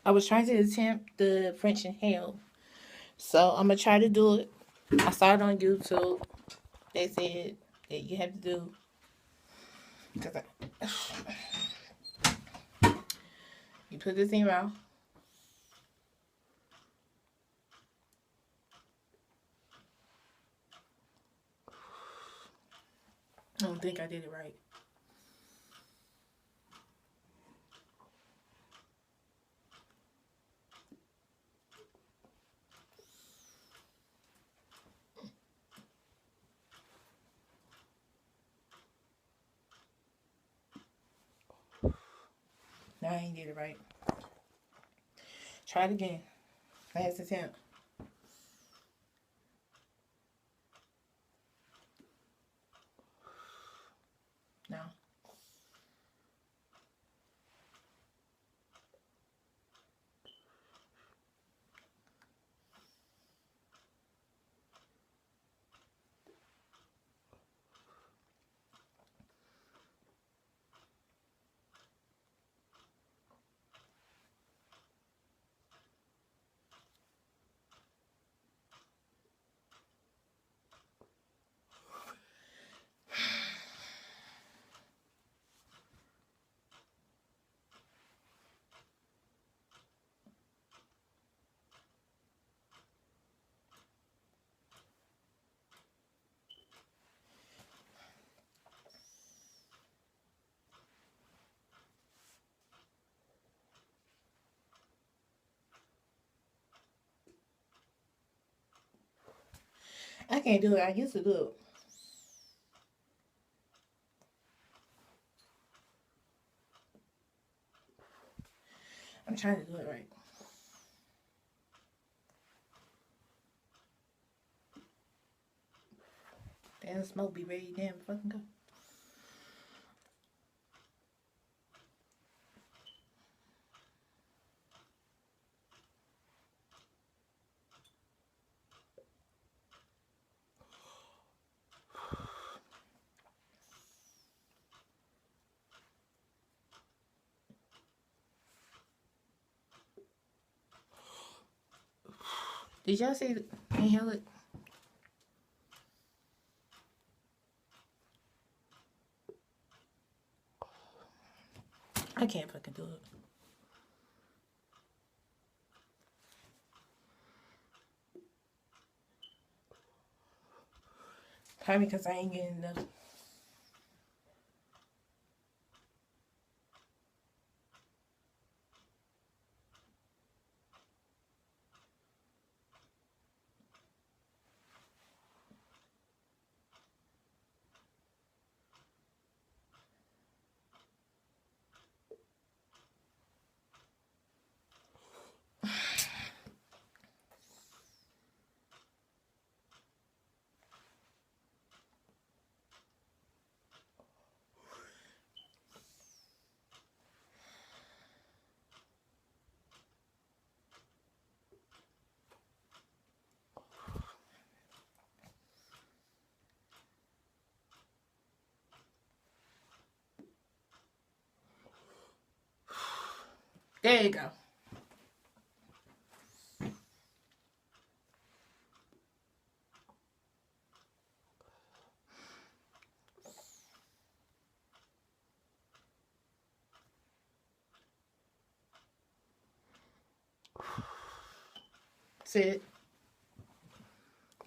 I was trying to attempt the French inhale. So I'm gonna try to do it. I saw it on YouTube. They said that you have to do because you put this in your mouth. I don't think I did it right. No, I ain't did it right. Try it again. Last attempt. No. I can't do it. I used to do it. I'm trying to do it right. Damn, smoke be ready. Damn, fucking go. Did y'all see? Inhale it. I can't fucking do it. Probably because I ain't getting enough. There you go. Sit.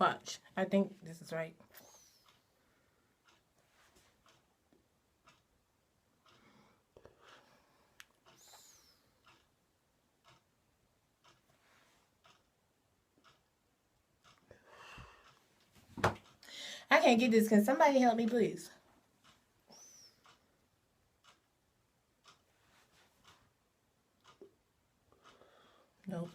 Watch. I think this is right. I can't get this. Can somebody help me, please? Nope.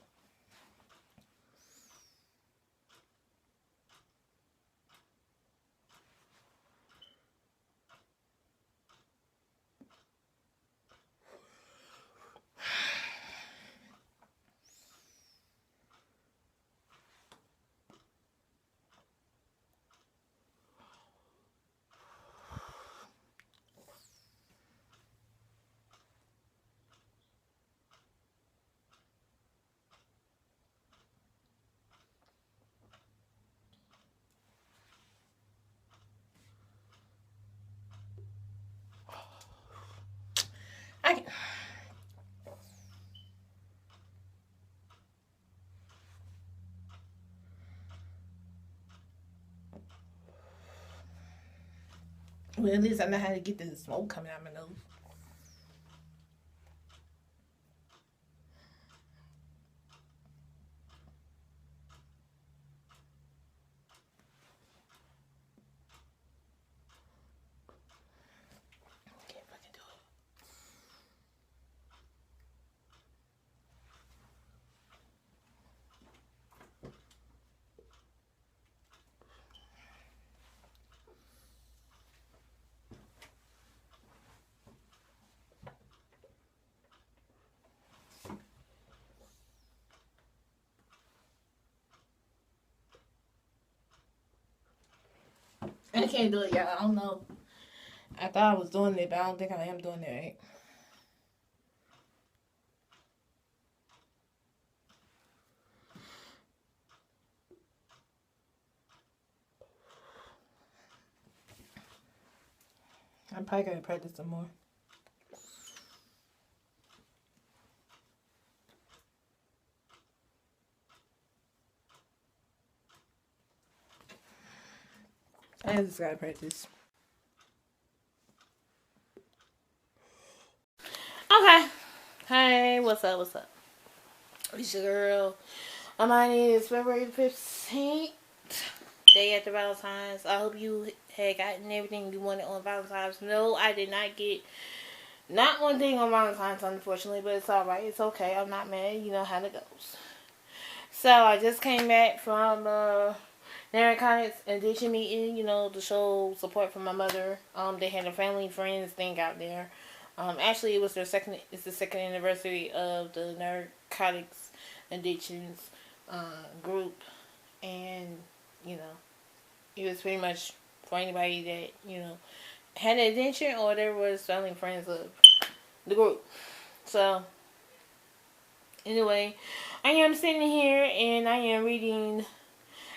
Well, at least I know how to get the smoke coming out my nose. Can't fucking do it. I can't do it, y'all. I don't know. I thought I was doing it, but I don't think I am doing it right. I'm probably gonna practice some more. I just gotta practice. Okay. Hey, what's up? What's up? It's your girl. Imani. Is February 15th. Day after Valentine's. I hope you had gotten everything you wanted on Valentine's. No, I did not get not one thing on Valentine's, unfortunately, but it's alright. It's okay. I'm not mad. You know how it goes. So, I just came back from Narcotics Addiction meeting, you know, to show support for my mother. They had a family friends thing out there. Actually, it was it's the second anniversary of the Narcotics Addictions group. And, you know, it was pretty much for anybody that, you know, had an addiction or there was family friends of the group. So, anyway, I am sitting here and I am reading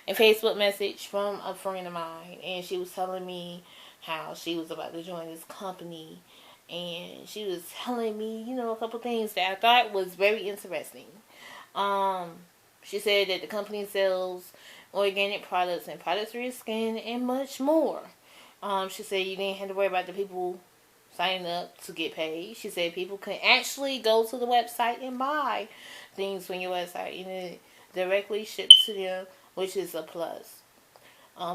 a Facebook message from a friend of mine, and she was telling me how she was about to join this company, and she was telling me, you know, a couple things that I thought was very interesting. She said that the company sells organic products and products for your skin and much more. She said you didn't have to worry about the people signing up to get paid. She said people can actually go to the website and buy things from your website and it directly ships to them, which is a plus.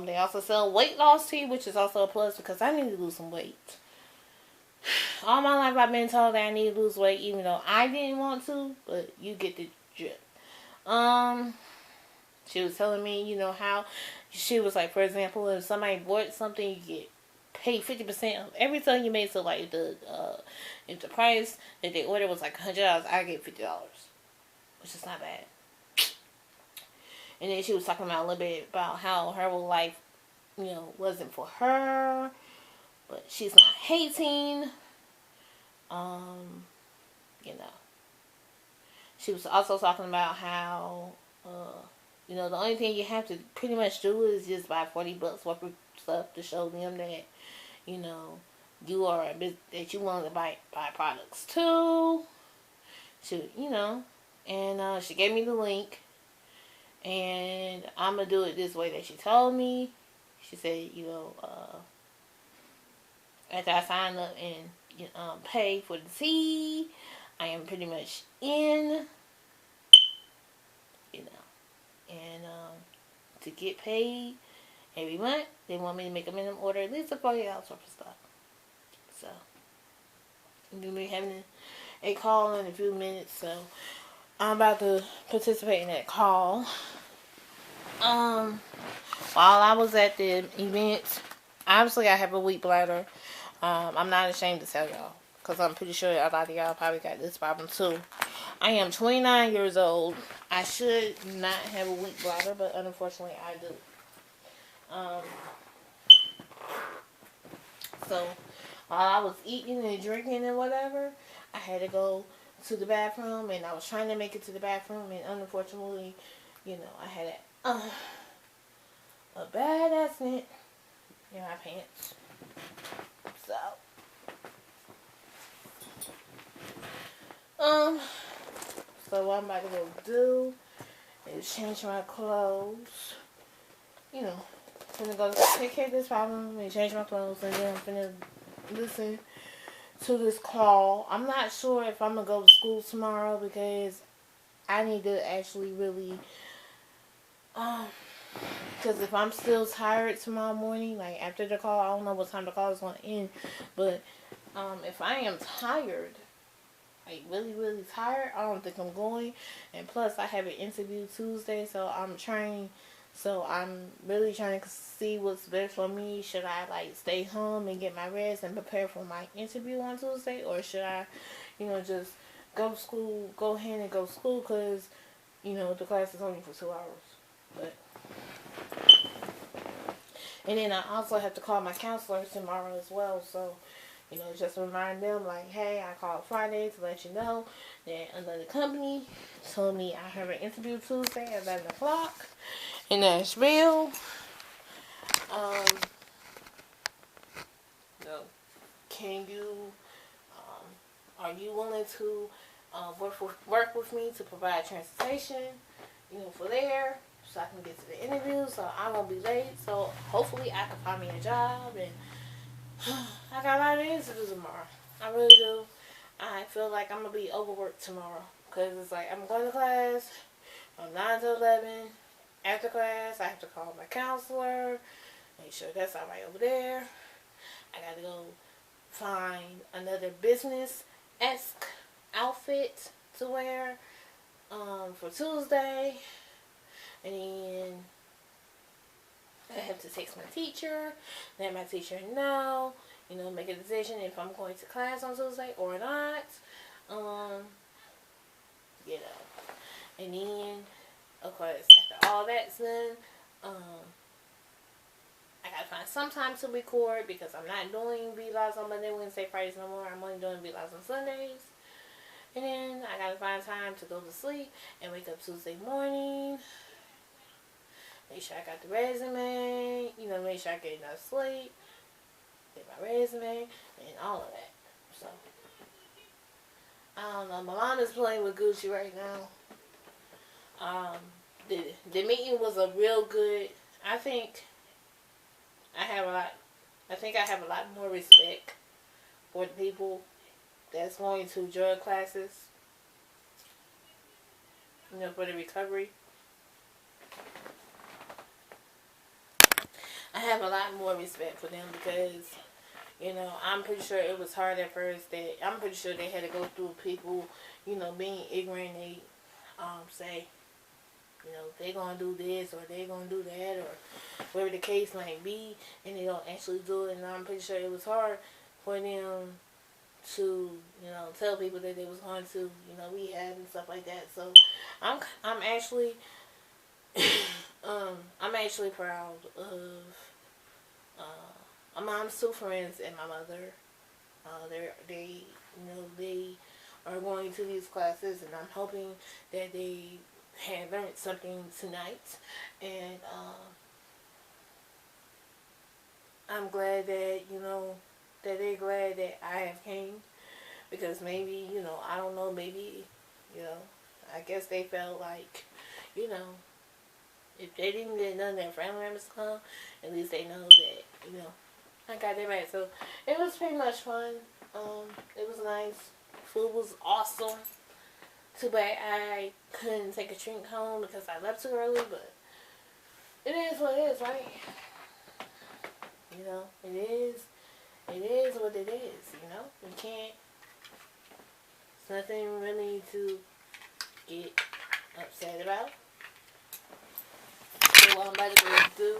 They also sell weight loss tea, which is also a plus because I need to lose some weight. All my life I've been told that I need to lose weight, even though I didn't want to, but you get the drip. She was telling me, you know, how she was like, for example, if somebody bought something, you get paid 50% of every time you made. So like if the price that they ordered was like $100, I get $50, which is not bad. And then she was talking about a little bit about how her life, you know, wasn't for her, but she's not hating. You know, she was also talking about how, you know, the only thing you have to pretty much do is just buy $40 worth of stuff to show them that, you know, you are a business, that you want to buy products too. She, you know, and she gave me the link. And I'm going to do it this way that she told me. She said, you know, after I sign up and pay for the tea, I am pretty much in, you know. And to get paid every month, they want me to make a minimum order at least of $40 worth of stuff. So, I'm going to be having a call in a few minutes, so I'm about to participate in that call. While I was at the event, obviously I have a weak bladder. I'm not ashamed to tell y'all, because I'm pretty sure a lot of y'all probably got this problem too. I am 29 years old. I should not have a weak bladder, but unfortunately I do. So, while I was eating and drinking and whatever, I had to go to the bathroom, and I was trying to make it to the bathroom, and unfortunately, you know, I had a bad accident in my pants. So what I'm about to go do is change my clothes, you know, finna go take care of this problem and change my clothes, and then I'm finna listen to this call. I'm not sure if I'm gonna go to school tomorrow because I need to actually really, because if I'm still tired tomorrow morning, like after the call, I don't know what time the call is gonna end, but if I am tired, like really, really tired, I don't think I'm going. And plus, I have an interview Tuesday, so I'm really trying to see what's best for me. Should I like stay home and get my rest and prepare for my interview on Tuesday, or should I, just go to school, go ahead and go to school because, the class is only for 2 hours. But and then I also have to call my counselor tomorrow as well, so. Just remind them, like, hey, I called Friday to let you know that another company told me I have an interview Tuesday at 11 o'clock in Nashville. Can you, are you willing to work with me to provide transportation, for there, so I can get to the interview, so I won't be late, so hopefully I can find me a job, and I got a lot of things to do tomorrow. I really do. I feel like I'm going to be overworked tomorrow. Because it's like I'm going to class from 9 to 11. After class, I have to call my counselor. Make sure that's alright over there. I got to go find another business-esque outfit to wear for Tuesday. And then I have to text my teacher, let my teacher know, make a decision if I'm going to class on Tuesday or not. And then, of course, after all that's done, I gotta find some time to record because I'm not doing vlogs on Monday, Wednesday, Fridays no more. I'm only doing vlogs on Sundays. And then I gotta find time to go to sleep and wake up Tuesday morning. Make sure I got the resume, make sure I get enough sleep, get my resume, and all of that. So, I don't know. My mom is playing with Gucci right now. The meeting was a real good. I think I have a lot more respect for the people that's going to drug classes, for the recovery. I have a lot more respect for them because, I'm pretty sure it was hard at first. I'm pretty sure they had to go through people, being ignorant. They say, they gonna do this or they gonna do that or whatever the case might be, and they don't actually do it. And I'm pretty sure it was hard for them to, tell people that they was going to, rehab and stuff like that. So I'm actually I'm actually proud of my mom's two friends and my mother. They are going to these classes, and I'm hoping that they had learned something tonight. And I'm glad that that they're glad that I have came, because maybe I don't know, maybe I guess they felt like if they didn't get none of their family members to come, at least they know that, I got their back. So it was pretty much fun. It was nice. Food was awesome. Too bad I couldn't take a drink home because I left too early, but it is what it is, right? It is what it is, You can't, it's nothing really to get upset about. So what I'm about to go do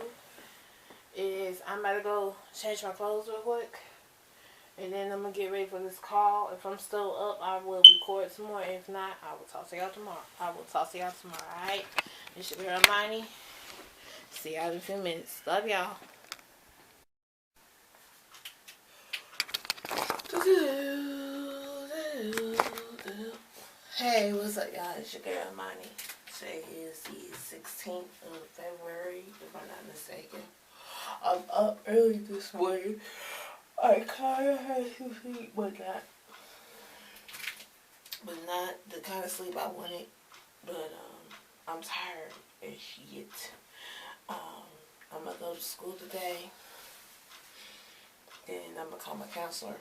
is I'm about to go change my clothes real quick, and then I'm going to get ready for this call. If I'm still up, I will record some more. If not, I will talk to y'all tomorrow. Alright? It's your girl Imani. See y'all in a few minutes. Love y'all. Hey, what's up, y'all? It's your girl Imani. Today is the 16th of February, if I'm not mistaken. I'm up early this morning. I kind of had to sleep, but not the kind of sleep I wanted. But I'm tired as shit. I'm going to go to school today. Then I'm going to call my counselor.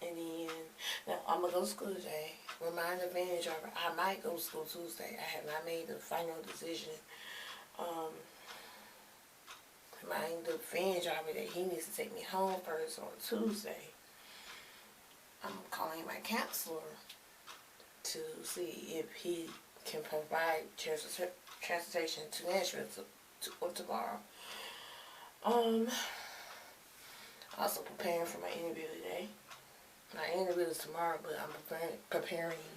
And then, now I'm going to go to school today. Remind the van driver, I might go to school Tuesday. I have not made the final decision. Remind the van driver that he needs to take me home first on Tuesday. I'm calling my counselor to see if he can provide transportation to Nashville tomorrow. Also preparing for my interview today. My interview is tomorrow, but I'm preparing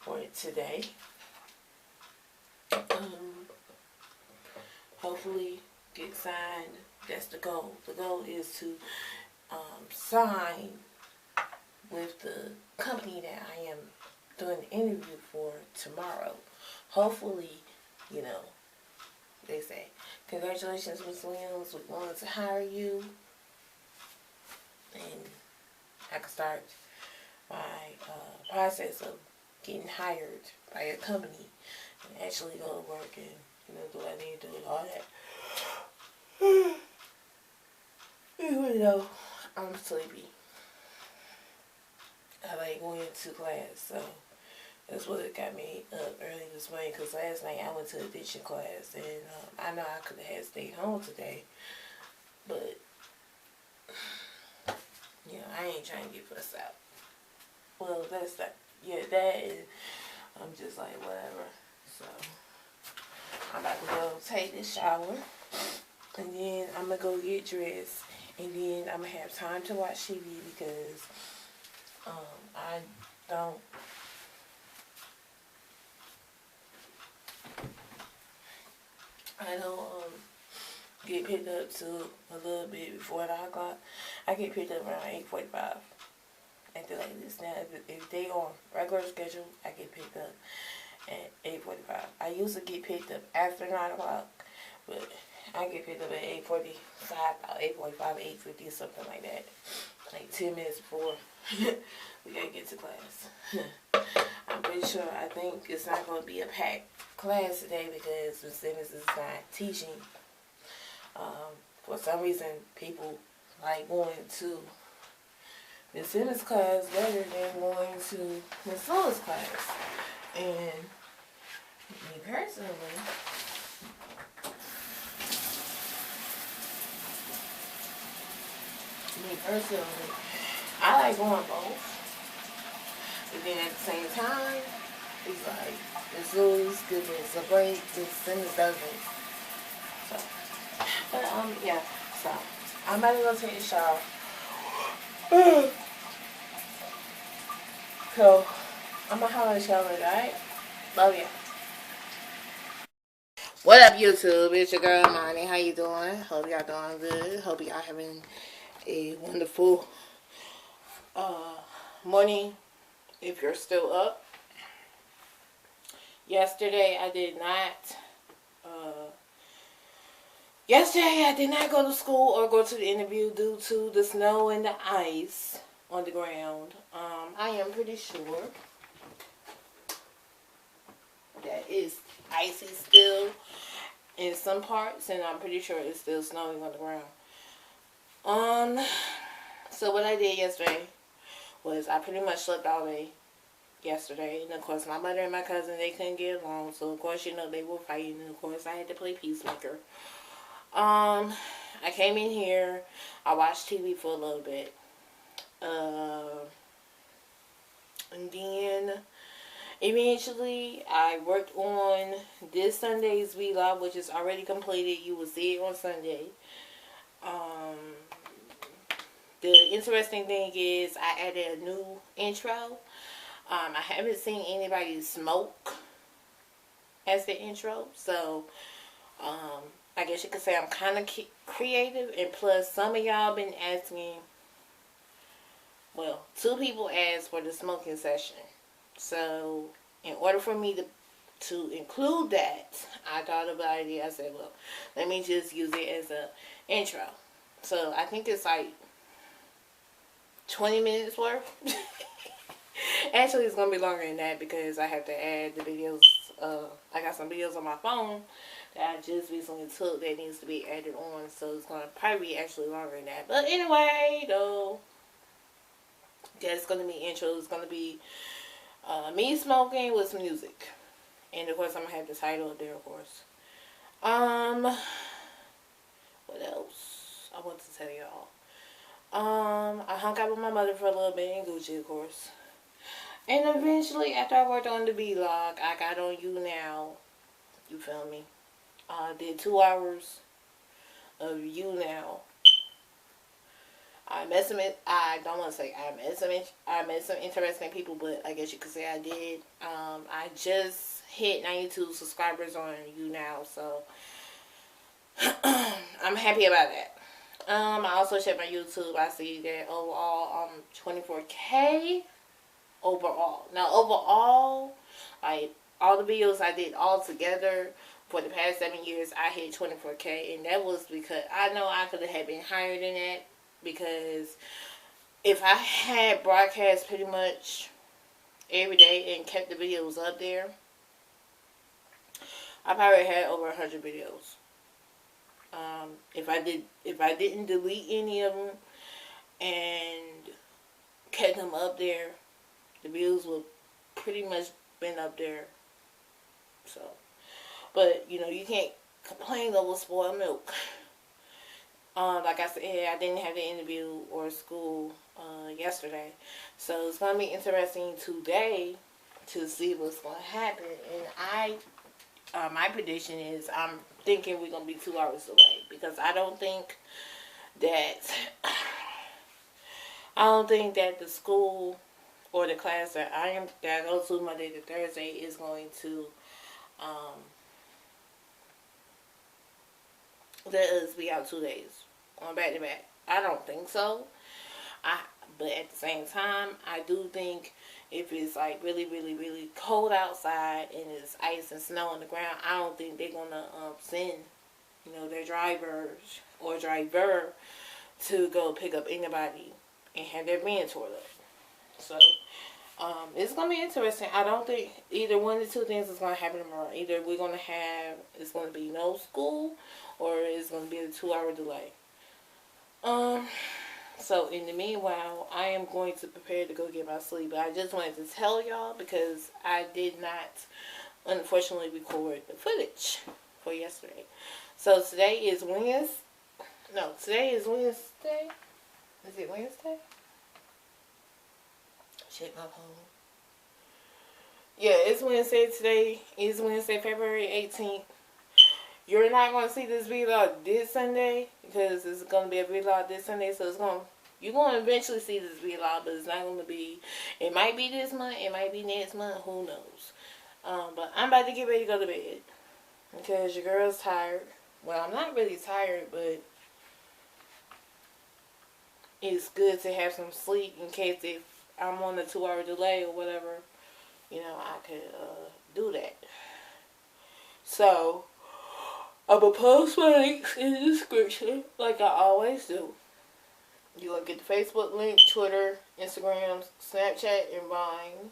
for it today. Hopefully get signed. That's the goal. The goal is to sign with the company that I am doing the interview for tomorrow. Hopefully, you know, they say, congratulations, Ms. Williams, we wanted to hire you. And I can start my process of getting hired by a company and actually go to work and, you know, do what I need to do and all that. Even though I'm sleepy, I like going to class, so that's what got me up early this morning, because last night I went to a addiction class, and I know I could have stayed home today, but you know, I ain't trying to get fussed out. Well, that's that. Yeah, that is, I'm just like, whatever. So, I'm about to go take this shower. And then I'm going to go get dressed. And then I'm going to have time to watch TV because I don't get picked up till a little bit before 9 o'clock. I get picked up around 8:45. Acting like this now. If they on regular schedule, I get picked up at 8:45. I used to get picked up after 9 o'clock, but I get picked up at 8:45, 8:50, something like that. Like 10 minutes before we gotta get to class. I'm pretty sure, I think it's not going to be a packed class today because Ms. Simmons is not teaching. For some reason, people like going to Ms. Simmons' class better than going to Ms. Lewis' class. And me personally, I like going both. But then at the same time, it's like Ms. Lewis gives us a break, Ms. Simmons doesn't. So, but yeah. So I'm about to go take a shower. So I'm gonna holler at y'all later, alright? Love ya. What up, YouTube? It's your girl Imani. How you doing? Hope y'all doing good. Hope y'all having a wonderful morning if you're still up. Yesterday I did not go to school or go to the interview due to the snow and the ice on the ground. I am pretty sure that it's icy still in some parts, and I'm pretty sure it's still snowing on the ground. So what I did yesterday was I pretty much slept all day yesterday. And of course, my mother and my cousin, they couldn't get along. So of course, you know, they were fighting. And of course, I had to play peacemaker. I came in here. I watched TV for a little bit. And then eventually, I worked on this Sunday's vlog, which is already completed. You will see it on Sunday. The interesting thing is I added a new intro. I haven't seen anybody smoke as the intro. So, I guess you could say I'm kind of creative. And plus, some of y'all been asking, well, 2 people asked for the smoking session. So, in order for me to include that, I thought about it. I said, well, let me just use it as a intro. So, I think it's like 20 minutes worth. Actually, it's going to be longer than that because I have to add the videos. I got some videos on my phone that I just recently took that needs to be added on. So it's going to probably be actually longer than that. But anyway, though, that's going to be intro. It's going to be me smoking with some music. And of course, I'm going to have the title up there, of course. What else I want to tell y'all? I hung out with my mother for a little bit in Gucci, of course. And eventually, after I worked on the vlog, I got on You Now. You feel me? I did 2 hours of You Now. I don't want to say I met some interesting people, but I guess you could say I did. I just hit 92 subscribers on You Now, so I'm happy about that. I also checked my YouTube. I see that overall, 24K overall. Now, overall, like, all the videos I did all together for the past 7 years, I hit 24K, and that was because I know I could have been higher than that, because if I had broadcast pretty much every day and kept the videos up there, I probably had over 100 videos. If I didn't delete any of them and kept them up there, the views would pretty much been up there. So, but you know, you can't complain over spoiled milk. Like I said, I didn't have the interview or school yesterday, so it's gonna be interesting today to see what's gonna happen. And my prediction is I'm thinking we're gonna be 2 hours away, because I don't think that the school or the class that I go to Monday to Thursday is going to let us be out 2 days on back to back. I don't think so. But at the same time, I do think if it's like really, really, really cold outside and it's ice and snow on the ground, I don't think they're gonna send, you know, their driver to go pick up anybody and have their van tore up. So it's gonna be interesting. I don't think either one of the two things is gonna happen tomorrow. Either it's gonna be no school, or it's gonna be a 2 hour delay. So in the meanwhile, I am going to prepare to go get my sleep. But I just wanted to tell y'all, because I did not, unfortunately, record the footage for yesterday. So today is Wednesday. No, today is Wednesday. Is it Wednesday? Check my phone. Yeah, it's Wednesday. Today is Wednesday, February 18th. You're not going to see this vlog this Sunday, because it's going to be a vlog this Sunday. So you're going to eventually see this vlog, but it's not going to be, it might be this month, it might be next month, who knows. But I'm about to get ready to go to bed, because your girl's tired. Well, I'm not really tired, but it's good to have some sleep in case if I'm on a 2 hour delay or whatever, you know, I could do that. So I'm going to post my links in the description, like I always do. You will get the Facebook link, Twitter, Instagram, Snapchat, and Vine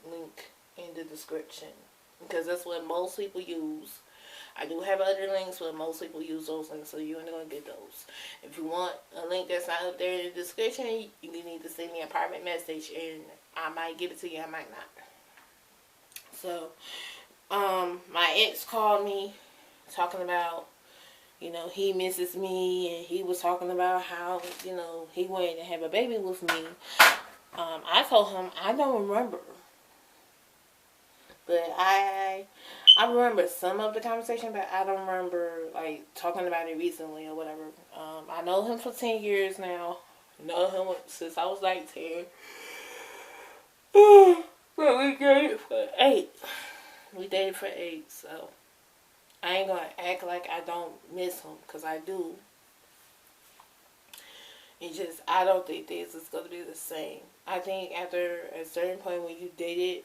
link in the description, because that's what most people use. I do have other links, but most people use those links, so you're going to get those. If you want a link that's not up there in the description, you need to send me a private message, and I might give it to you, I might not. So, my ex called me, talking about, you know, he misses me, and he was talking about how, you know, he wanted to have a baby with me. I told him I don't remember, but I remember some of the conversation, but I don't remember like talking about it recently or whatever. I know him for 10 years now. Know him since I was like 10. But we dated for 8. So I ain't gonna act like I don't miss him, because I do. It's just, I don't think this is gonna be the same. I think after a certain point, when you dated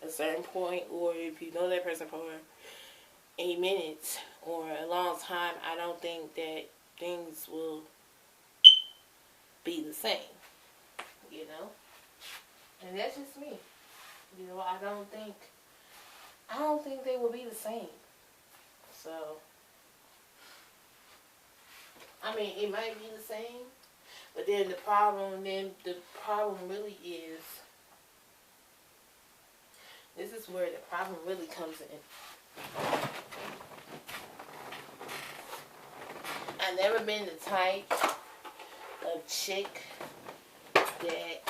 a certain point, or if you know that person for 8 minutes or a long time, I don't think that things will be the same, you know. And that's just me. You know, I don't think they will be the same. So, I mean, it might be the same, but then the problem really is, this is where the problem really comes in. I've never been the type of chick that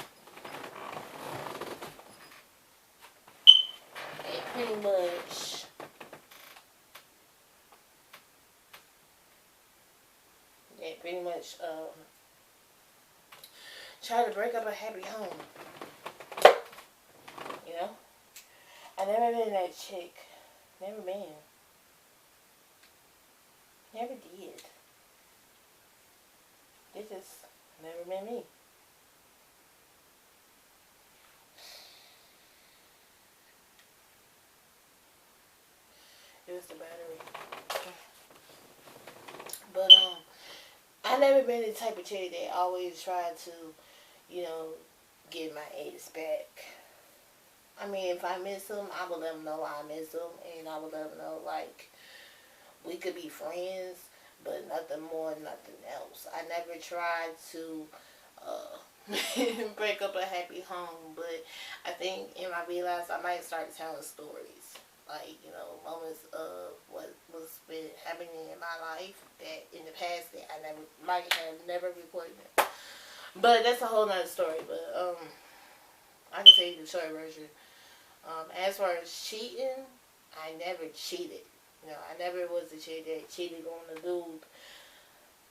pretty much try to break up a happy home. You know? I never been that chick. Never been. Never did. It just never been me. It was the battery. But I never been the type of chick that always tried to, you know, get my ex back. I mean, if I miss him, I would let him know I miss him, and I would let him know, like, we could be friends, but nothing more, nothing else. I never tried to break up a happy home, but I think I realized I might start telling stories. Like, you know, moments of what was been happening in my life that in the past that I might have never reported it. But that's a whole nother story. But I can tell you the short version. As far as cheating, I never cheated. You know, I never was the chick that cheated on the dude.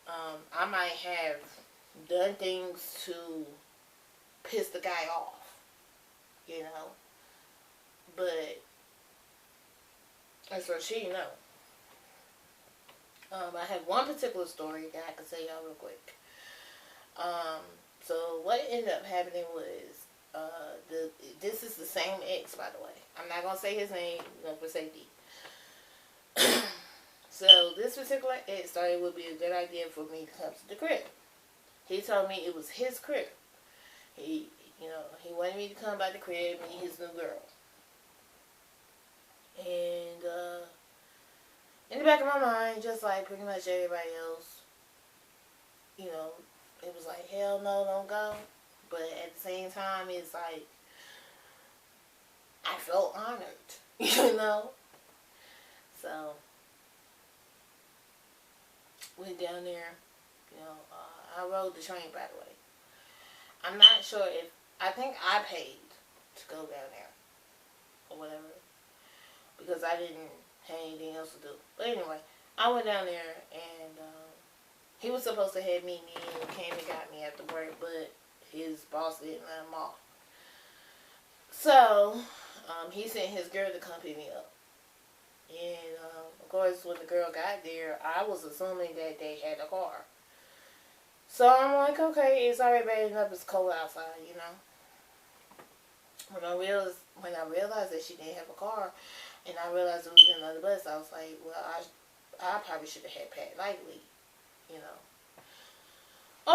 I might have done things to piss the guy off, you know. But as for cheating, no. I have one particular story that I can tell y'all real quick. So what ended up happening was, this is the same ex, by the way. I'm not going to say his name, you know, for safety. So this particular ex thought it would be a good idea for me to come to the crib. He told me it was his crib. He wanted me to come by the crib and meet his new girl. And in the back of my mind, just like pretty much everybody else, you know, it was like, hell no, don't go. But at the same time, it's like, I felt honored, you know. So, went down there, you know, I rode the train, by the way. I'm not sure I think I paid to go down there, or whatever, because I didn't have anything else to do. But anyway, I went down there, and he was supposed to have meet me, and came and got me after work, but his boss didn't let him off. So, he sent his girl to come pick me up. And, of course, when the girl got there, I was assuming that they had a car. So, I'm like, okay, it's already bad enough, it's cold outside, you know. When I realized that she didn't have a car, and I realized it was another bus, I was like, well, I probably should have had Pat Lightly, you know.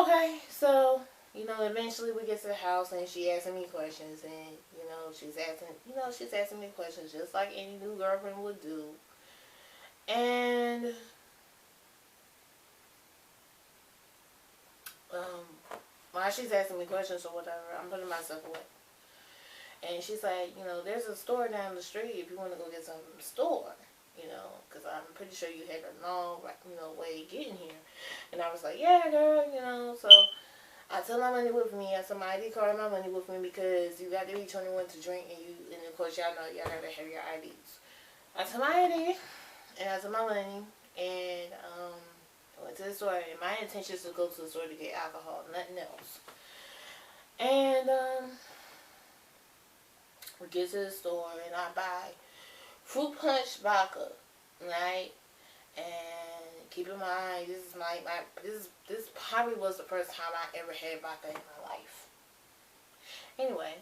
Okay, so, you know, eventually we get to the house, and she asking me questions, and, you know, she's asking me questions just like any new girlfriend would do. And, while she's asking me questions or whatever, I'm putting myself away. And she's like, you know, there's a store down the street if you want to go get some from the store, you know, because I'm pretty sure you had a long, you know, way getting here. And I was like, yeah, girl, you know, so I took my money with me. I took my ID card and my money with me because you got to be 21 to drink, and of course y'all know y'all gotta have your IDs. I took my ID and I took my money, and I went to the store, and my intention is to go to the store to get alcohol, nothing else. And we get to the store, and I buy fruit punch vodka, right? And keep in mind, this is this probably was the first time I ever had vodka in my life. Anyway,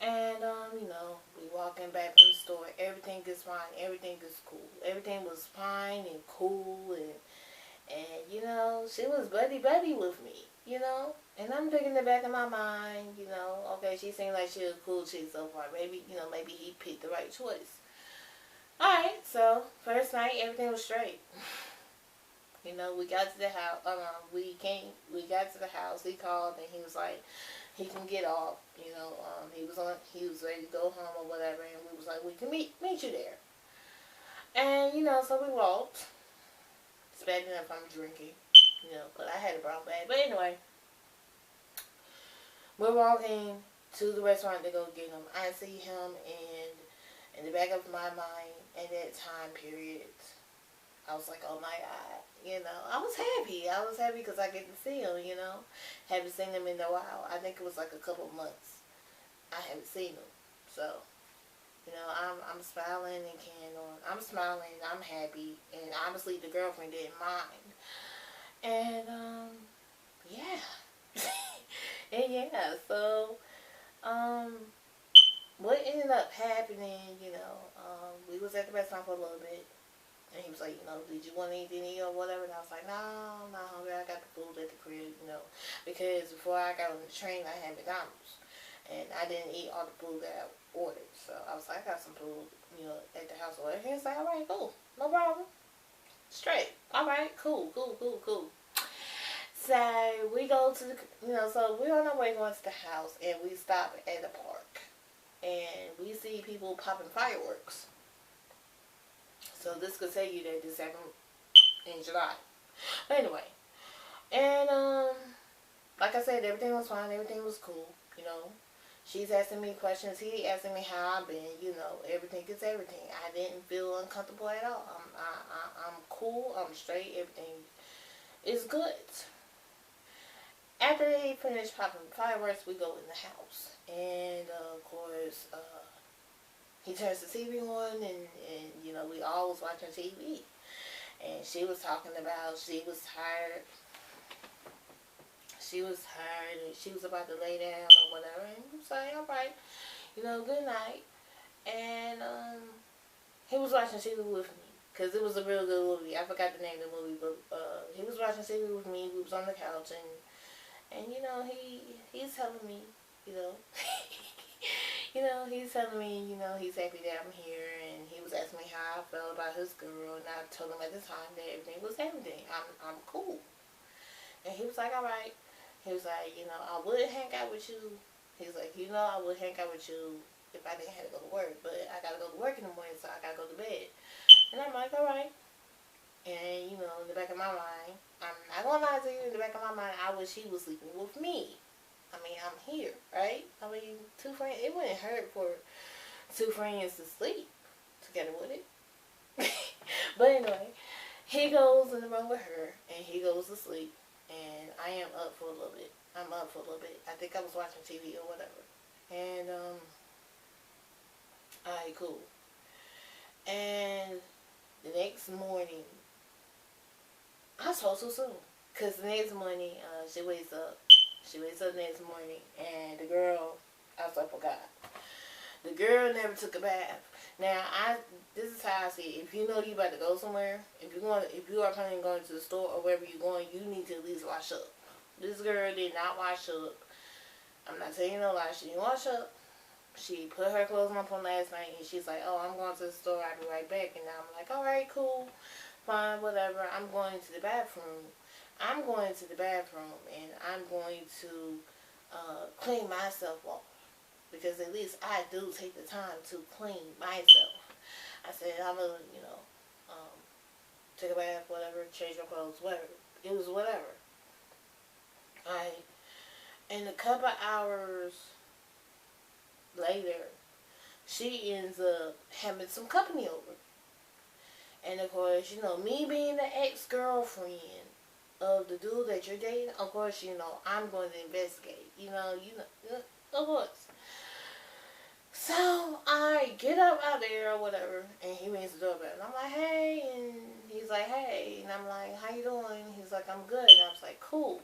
and you know, we walking back from the store. Everything is fine. Everything is cool. Everything was fine and cool, and you know, she was buddy with me, you know. And I'm thinking in the back of my mind, you know, okay, she seemed like she was a cool chick so far. Maybe, you know, maybe he picked the right choice. Alright, so first night everything was straight. You know, we got to the house. We got to the house. He called and he was like, he can get off. You know, he was ready to go home or whatever. And we was like, we can meet you there. And you know, so we walked. It's bad enough I'm drinking. You know, but I had a brown bag. But anyway, we're walking to the restaurant to go get him. I see him, and in the back of my mind, at that time period, I was like, oh my God. You know, I was happy. I was happy because I get to see him, you know. Haven't seen him in a while. I think it was like a couple of months. I haven't seen him. So, you know, I'm smiling and carrying on. I'm smiling. I'm happy. And honestly, the girlfriend didn't mind. And, yeah. And yeah, so, what ended up happening, you know, we was at the restaurant for a little bit. And he was like, you know, did you want anything to eat or whatever? And I was like, no, I'm not hungry. I got the food at the crib, you know. Because before I got on the train, I had McDonald's. And I didn't eat all the food that I ordered. So I was like, I got some food, you know, at the house or whatever. He was like, all right, cool. No problem. Straight. All right, cool. So we go to the, you know, so we're on our way going to the house. And we stop at the park. And we see people popping fireworks. So this could tell you that this happened in July. But anyway. And, like I said, everything was fine. Everything was cool, you know. She's asking me questions. He asking me how I've been, you know. Everything is everything. I didn't feel uncomfortable at all. I'm cool. I'm straight. Everything is good. After they finish popping fireworks, we go in the house. And, of course, he turns the TV on, and you know, we all was watching TV. And she was talking about she was tired. She was tired, and she was about to lay down or whatever. And he was like, all right, you know, good night. And he was watching TV with me. Because it was a real good movie. I forgot the name of the movie, but he was watching TV with me. We was on the couch, and you know, he's telling me, you know, you know, he's telling me, you know, he's happy that I'm here, and he was asking me how I felt about his girl, and I told him at the time that everything was everything. I'm cool. And he was like, all right. He was like, you know, I would hang out with you. He was like, you know, I would hang out with you if I didn't have to go to work, but I got to go to work in the morning, so I got to go to bed. And I'm like, all right. And, you know, in the back of my mind, I'm not going to lie to you, in the back of my mind, I wish he was sleeping with me. I mean, I'm here, right? I mean, two friends, it wouldn't hurt for two friends to sleep together, would it? But anyway, he goes in the room with her, and he goes to sleep, and I am up for a little bit. I'm up for a little bit. I think I was watching TV or whatever. And, alright, cool. And the next morning, I told too soon. Because the next morning, she wakes up. She wakes up the next morning, and the girl, I was like, oh God. The girl never took a bath. Now, this is how I see it. If you know you about to go somewhere, if you are planning on going to the store or wherever you're going, you need to at least wash up. This girl did not wash up. I'm not telling you no lie. She didn't wash up. She put her clothes on last night, and she's like, oh, I'm going to the store. I'll be right back. And I'm like, all right, cool, fine, whatever. I'm going to the bathroom. I'm going to the bathroom, and I'm going to clean myself off. Because at least I do take the time to clean myself. I said, I'm going to, you know, take a bath, whatever, change my clothes, whatever. It was whatever. Alright. And a couple hours later, she ends up having some company over. And of course, you know, me being the ex-girlfriend of the dude that you're dating, of course, you know, I'm going to investigate. You know, of course. So, I get up out there or whatever, and he rings the doorbell. And I'm like, hey, and he's like, hey. And I'm like, how you doing? He's like, I'm good. And I was like, cool.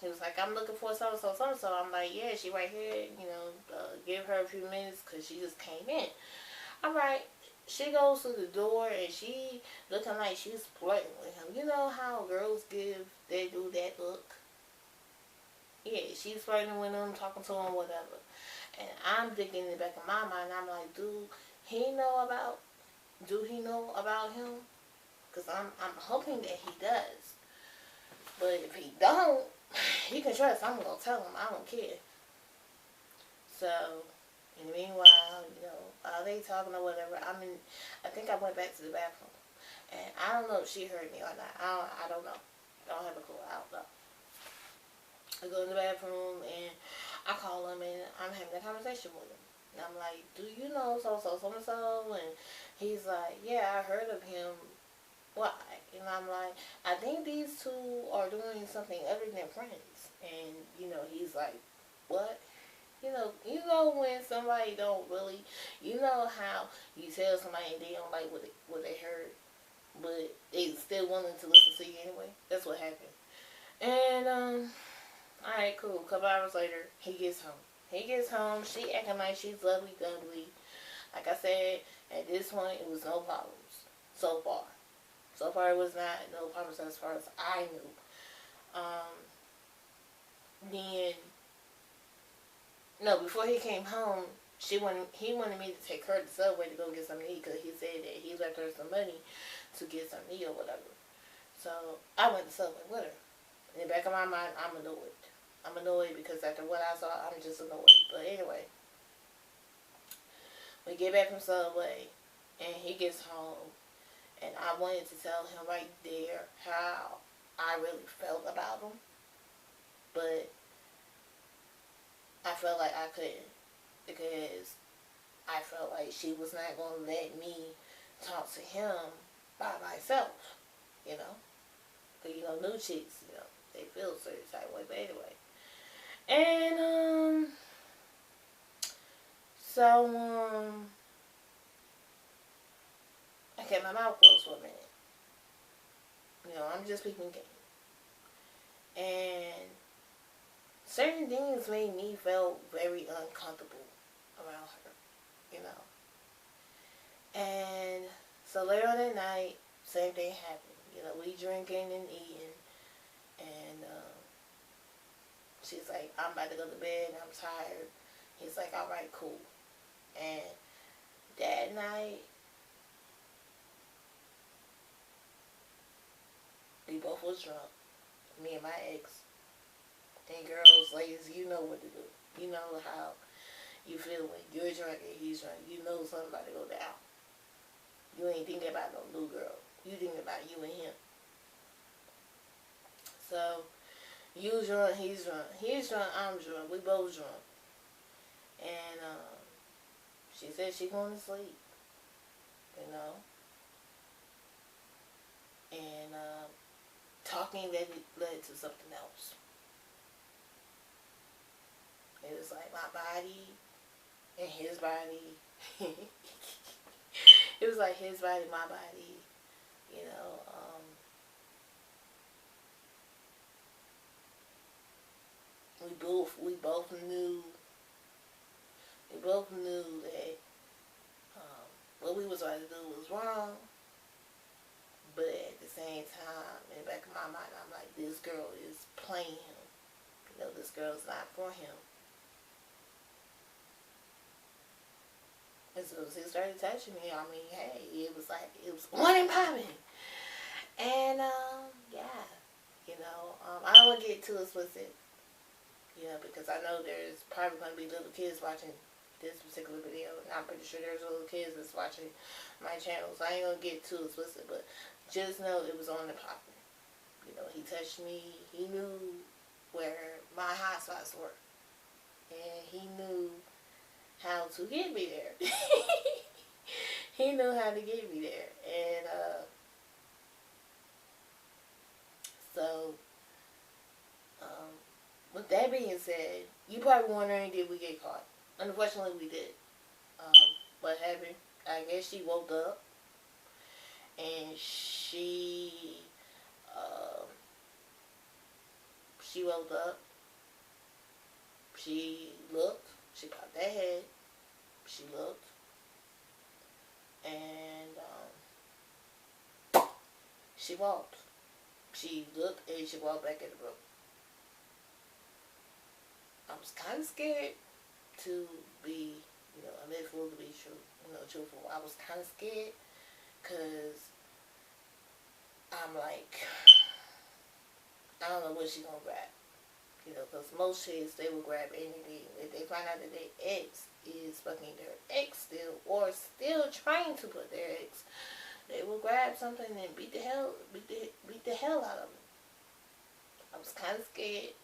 He was like, I'm looking for so-and-so, so-and-so. I'm like, yeah, she right here. You know, give her a few minutes because she just came in. All right. She goes to the door, and she looking like she's flirting with him. You know how girls give, they do that look? Yeah, she's flirting with him, talking to him, whatever. And I'm thinking in the back of my mind, I'm like, dude, he know about Do he know about him? Because I'm hoping that he does. But if he don't, he can trust. I'm going to tell him. I don't care. So, in the meanwhile, while they talking or whatever, I think I went back to the bathroom. And I don't know if she heard me or not. I don't know. I don't have a clue. I don't know. I go in the bathroom and I call him and I'm having a conversation with him. And I'm like, do you know so-and-so? And he's like, yeah, I heard of him. Why? And I'm like, I think these two are doing something other than friends. And, he's like, what? You know when somebody don't really, how you tell somebody and they don't like what they heard, but they still willing to listen to you anyway. That's what happened. And alright, cool. A couple hours later, he gets home. She acting like she's lovely doubly. Like I said, at this point, it was no problems so far. So far, it was not no problems as far as I knew. Then, no, before he came home, he wanted me to take her to the Subway to go get something to eat because he said that he left her some money to get something to eat or whatever. So I went to Subway with her. In the back of my mind, I'm annoyed. I'm annoyed because after what I saw, I'm just annoyed. But anyway, we get back from Subway, and he gets home, and I wanted to tell him right there how I really felt about him, but I felt like I couldn't because I felt like she was not going to let me talk to him by myself, Because, new chicks, they feel a certain type of way, but anyway. And, I kept my mouth closed for a minute. I'm just speaking game. And certain things made me feel very uncomfortable around her, And so later on that night, same thing happened. We drinking and eating. And she's like, I'm about to go to bed. I'm tired. He's like, all right, cool. And that night, we both was drunk. Me and my ex. And girls, ladies, you know what to do. You know how you feel when you're drunk and he's drunk. You know something about to go down. You ain't thinking about no new girl. You thinking about you and him. So, you drunk, he's drunk. He's drunk, I'm drunk. We both drunk. And she said she going to sleep. And talking led to something else. It was like my body and his body. It was like his body, my body. We both knew that what we was about to do was wrong. But at the same time, in the back of my mind, I'm like, this girl is playing him. This girl's not for him. And so he started touching me. I mean, hey, it was on and popping. And, yeah, I don't want to get too explicit, because I know there's probably going to be little kids watching this particular video. And I'm pretty sure there's little kids that's watching my channel. So I ain't going to get too explicit, but just know it was on and popping. He touched me. He knew where my hot spots were. And he knew how to get me there. He knew how to get me there. And, with that being said, you probably wondering, did we get caught? Unfortunately, we did. What happened? I guess she woke up. And she woke up. She looked. She popped that head. She looked. And she walked. She looked and she walked back in the room. I was kind of scared to be, a bit fool to be true, truthful. I was kind of scared Because I'm like, I don't know what she gonna grab. You know, because most chicks, they will grab anything. If they find out that their ex is fucking their ex still, or still trying to put their ex, they will grab something and beat the hell out of them. I was kind of scared.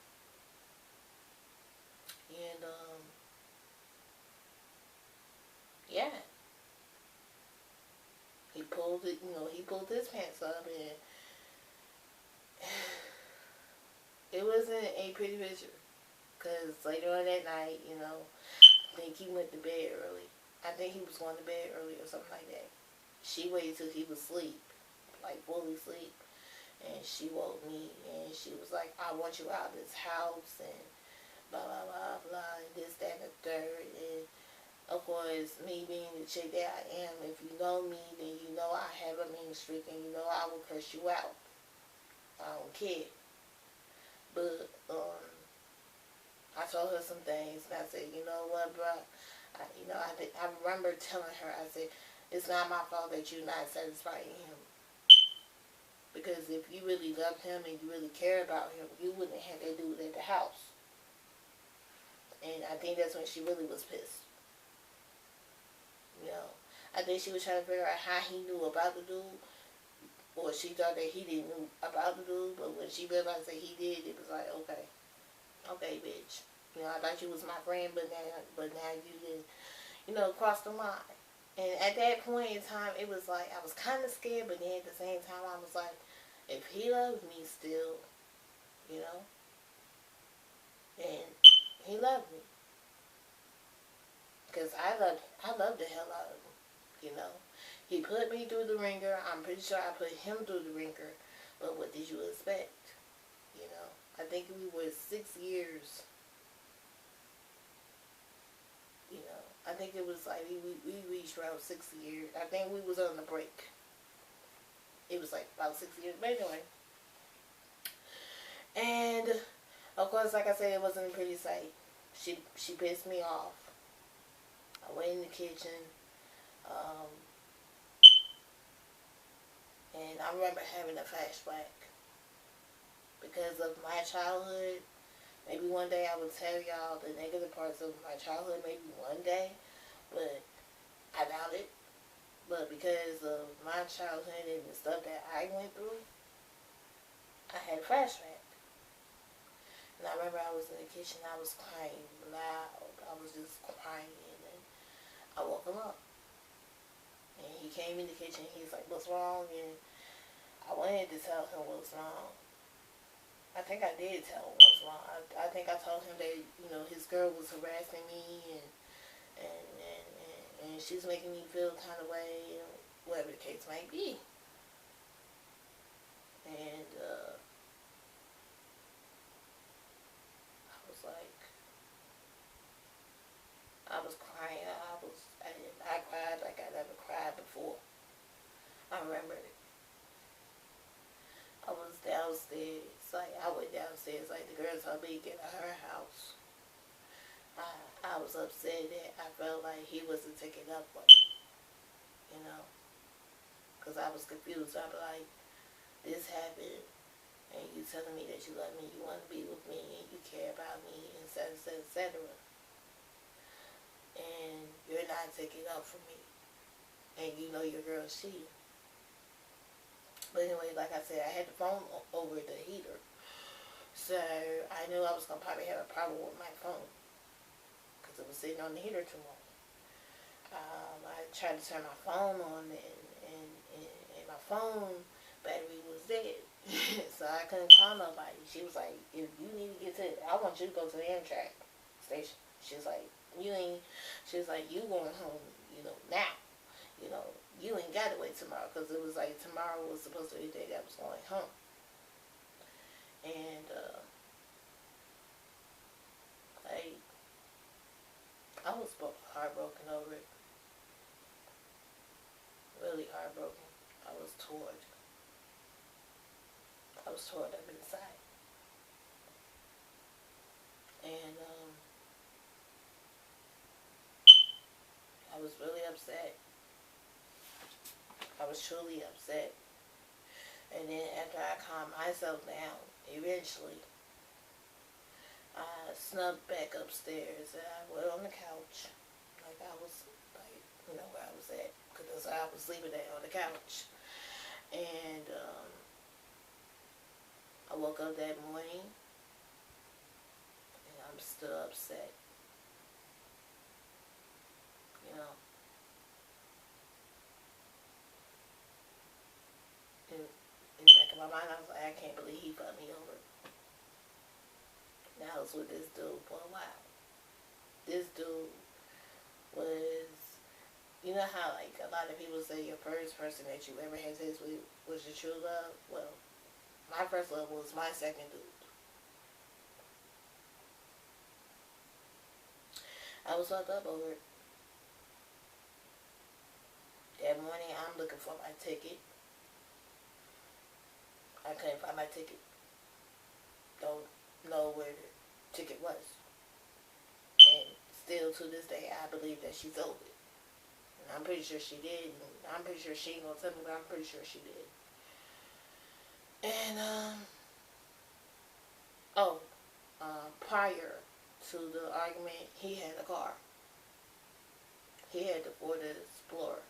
And, yeah. He pulled it, he pulled his pants up, and it wasn't a pretty picture. Because later on that night, I think he went to bed early. I think he was going to bed early or something like that. She waited till he was asleep, like fully asleep. And she woke me, and she was like, I want you out of this house, and blah, blah, blah, blah, and this, that, and the third. And, of course, me being the chick that I am, if you know me, then you know I have a mean streak, and you know I will curse you out. I don't care. But, I told her some things, and I said, you know what, bro? I remember telling her, I said, it's not my fault that you're not satisfying him. Because if you really loved him and you really cared about him, you wouldn't have that dude at the house. And I think that's when she really was pissed. I think she was trying to figure out how he knew about the dude. Or she thought that he didn't know about the dude. But when she realized that he did, it was like, okay. Okay, bitch. I thought you was my friend, but now you didn't, cross the line. And at that point in time, it was like, I was kind of scared, but then at the same time, I was like, if he loved me still, and he loved me. Because I loved the hell out of him, He put me through the ringer. I'm pretty sure I put him through the ringer. But what did you expect? I think we were 6 years. I think it was like we reached around 6 years. I think we was on the break. It was like about 6 years. But anyway. And, of course, like I said, it wasn't a pretty sight. She pissed me off. I went in the kitchen. And I remember having a flashback. Because of my childhood. Maybe one day I will tell y'all the negative parts of my childhood. Maybe one day. But I doubt it. But because of my childhood and the stuff that I went through, I had a flashback. And I remember I was in the kitchen. I was crying loud. I was just crying. And I woke him up. And he came in the kitchen. He's like, what's wrong? And I wanted to tell him what was wrong. I think I did tell him what's wrong. I think I told him that, his girl was harassing me and she's making me feel kind of way, whatever the case might be. And I was like, I was crying. I cried like I never cried before. I remember it. I was downstairs. I went downstairs like the girl told me to get out of her house. I was upset that I felt like he wasn't taking up for me. Because I was confused. I was like, this happened, and you telling me that you love me, you want to be with me, and you care about me, etc., etc. And you're not taking up for me. And you know your girl's cheating. But anyway, like I said, I had the phone over the heater. So, I knew I was going to probably have a problem with my phone. Because it was sitting on the heater too long. I tried to turn my phone on, and my phone battery was dead. So, I couldn't call nobody. She was like, if you need to get to, I want you to go to the Amtrak station. She was like, you going home, now. You ain't got to wait tomorrow, because it was like tomorrow was supposed to be the day that I was going home. And, I was heartbroken over it. Really heartbroken. I was torn. I was torn up inside. And, I was really upset. I was truly upset. And then after I calmed myself down, eventually, I snuck back upstairs and I went on the couch. Like I was, like, where I was at. Because that's where I was sleeping at, on the couch. And I woke up that morning and I'm still upset. You know. In the back of my mind, I was like, I can't believe he fucked me over. And I was with this dude for a while. This dude was, you know how like a lot of people say your first person that you ever had sex with was your true love? Well, my first love was my second dude. I was fucked up over it. That morning, I'm looking for my ticket. I couldn't find my ticket. Don't know where the ticket was. And still to this day, I believe that she sold it. And I'm pretty sure she did. And I'm pretty sure she ain't gonna tell me, but I'm pretty sure she did. And, prior to the argument, he had a car. He had the Ford Explorer.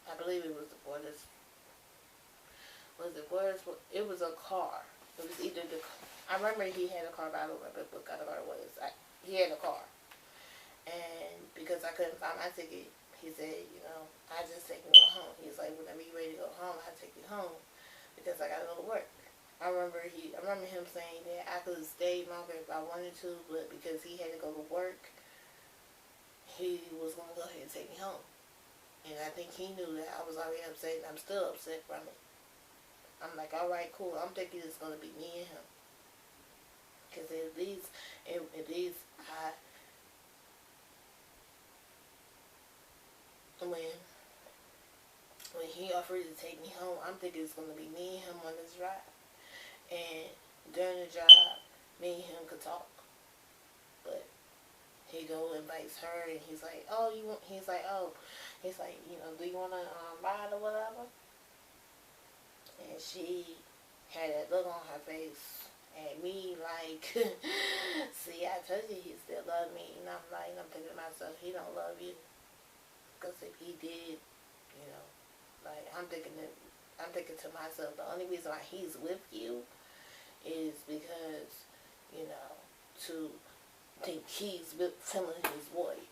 I believe it was the Ford Explorer. It was a car. It was either I remember he had a car, but I don't remember what kind of car it was. He had a car. And because I couldn't find my ticket, he said, I just take you home. He's like, whenever you're ready to go home, I'll take you home because I got to go to work. I remember him saying that I could have stayed longer if I wanted to, but because he had to go to work, he was going to go ahead and take me home. And I think he knew that I was already upset, and I'm still upset from it. I'm like, alright, cool. I'm thinking it's going to be me and him. Because at least when he offered to take me home, I'm thinking it's going to be me and him on this ride. And during the job, me and him could talk. But he invites her, and he's like, do you want to ride or whatever? And she had that look on her face at me like, see, I told you he still loved me. And I'm thinking to myself, he don't love you. Because if he did, I'm thinking to myself, the only reason why he's with you is because, to think he's filling his void.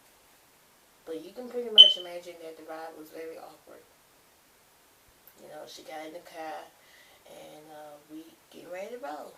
But you can pretty much imagine that the ride was very awkward. She got in the car, and we getting ready to roll.